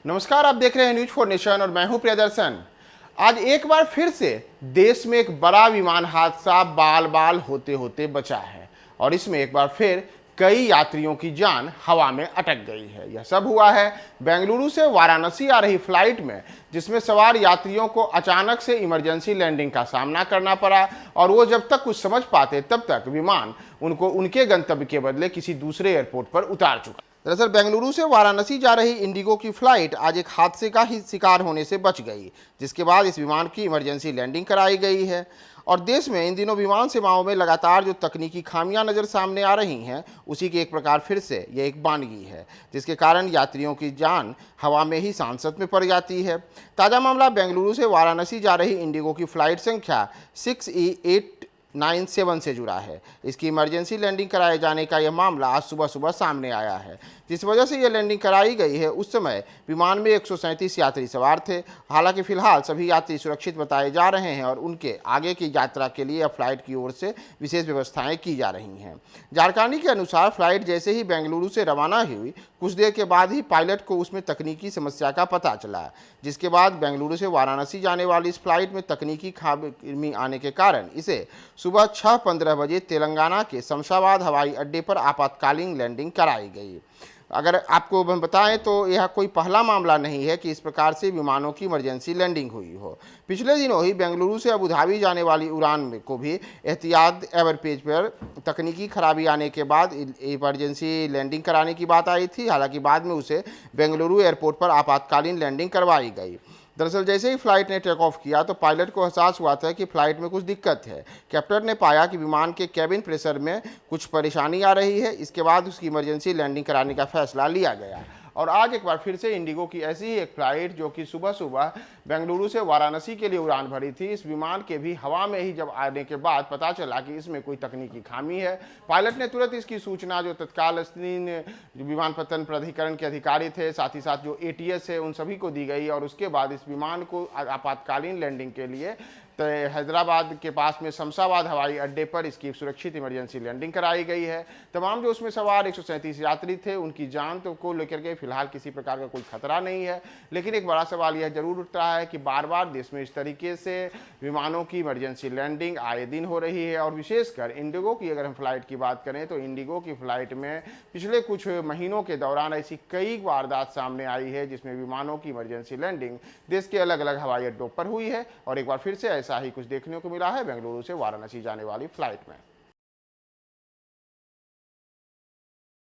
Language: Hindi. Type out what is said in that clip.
नमस्कार, आप देख रहे हैं न्यूज फॉर नेशन और मैं हूं प्रियदर्शन। आज एक बार फिर से देश में एक बड़ा विमान हादसा बाल बाल होते होते बचा है और इसमें एक बार फिर कई यात्रियों की जान हवा में अटक गई है। यह सब हुआ है बेंगलुरु से वाराणसी आ रही फ्लाइट में, जिसमें सवार यात्रियों को अचानक से इमरजेंसी लैंडिंग का सामना करना पड़ा और वो जब तक कुछ समझ पाते तब तक विमान उनको उनके गंतव्य के बदले किसी दूसरे एयरपोर्ट पर उतार चुका। दरअसल बेंगलुरु से वाराणसी जा रही इंडिगो की फ्लाइट आज एक हादसे का ही शिकार होने से बच गई, जिसके बाद इस विमान की इमरजेंसी लैंडिंग कराई गई है। और देश में इन दिनों विमान सेवाओं में लगातार जो तकनीकी खामियां नजर सामने आ रही हैं, उसी के एक प्रकार फिर से यह एक बानगी है, जिसके कारण यात्रियों की जान हवा में ही सांसत में पड़ जाती है। ताज़ा मामला बेंगलुरु से वाराणसी जा रही इंडिगो की फ्लाइट संख्या 6E897 से जुड़ा है। इसकी इमरजेंसी लैंडिंग कराए जाने का यह मामला आज सुबह सुबह सामने आया है। जिस वजह से यह लैंडिंग कराई गई है, उस समय विमान में 137 यात्री सवार थे। हालांकि फिलहाल सभी यात्री सुरक्षित बताए जा रहे हैं और उनके आगे की यात्रा के लिए अब फ्लाइट की ओर से विशेष व्यवस्थाएं की जा रही हैं। जानकारी के अनुसार फ्लाइट जैसे ही बेंगलुरु से रवाना हुई, कुछ देर के बाद ही पायलट को उसमें तकनीकी समस्या का पता चला, जिसके बाद बेंगलुरु से वाराणसी जाने वाली इस फ्लाइट में तकनीकी खामी आने के कारण इसे सुबह 6:15 बजे तेलंगाना के शमशाबाद हवाई अड्डे पर आपातकालीन लैंडिंग कराई गई। अगर आपको हम बताएं तो यह कोई पहला मामला नहीं है कि इस प्रकार से विमानों की इमरजेंसी लैंडिंग हुई हो। पिछले दिनों ही बेंगलुरु से अबू धाबी जाने वाली उड़ान में को भी एहतियात एयरपेज पर तकनीकी खराबी आने के बाद इमरजेंसी लैंडिंग कराने की बात आई थी। हालांकि बाद में उसे बेंगलुरु एयरपोर्ट पर आपातकालीन लैंडिंग करवाई गई। दरअसल जैसे ही फ्लाइट ने टेक ऑफ किया तो पायलट को एहसास हुआ था कि फ्लाइट में कुछ दिक्कत है। कैप्टन ने पाया कि विमान के कैबिन प्रेशर में कुछ परेशानी आ रही है। इसके बाद उसकी इमरजेंसी लैंडिंग कराने का फैसला लिया गया और आज एक बार फिर से इंडिगो की ऐसी ही एक फ्लाइट जो कि सुबह सुबह बेंगलुरु से वाराणसी के लिए उड़ान भरी थी, इस विमान के भी हवा में ही जब आने के बाद पता चला कि इसमें कोई तकनीकी खामी है। पायलट ने तुरंत इसकी सूचना जो तत्कालीन विमानपत्तन प्राधिकरण के अधिकारी थे, साथ ही साथ जो ATS है, उन सभी को दी गई और उसके बाद इस विमान को आपातकालीन लैंडिंग के लिए हैदराबाद के पास में शमशाबाद हवाई अड्डे पर इसकी सुरक्षित इमरजेंसी लैंडिंग कराई गई है। तमाम जो उसमें सवार 137 यात्री थे, उनकी जान तो को लेकर के फिलहाल किसी प्रकार का कोई खतरा नहीं है। लेकिन एक बड़ा सवाल यह जरूर उठ रहा है कि बार बार देश में इस तरीके से विमानों की इमरजेंसी लैंडिंग आए दिन हो रही है और विशेषकर इंडिगो की अगर हम फ्लाइट की बात करें तो इंडिगो की फ्लाइट में पिछले कुछ महीनों के दौरान ऐसी कई वारदात सामने आई है जिसमें विमानों की इमरजेंसी लैंडिंग देश के अलग अलग हवाई अड्डों पर हुई है। और एक बार फिर से ऐसा ही कुछ देखने को मिला है बेंगलुरु से वाराणसी जाने वाली फ्लाइट में।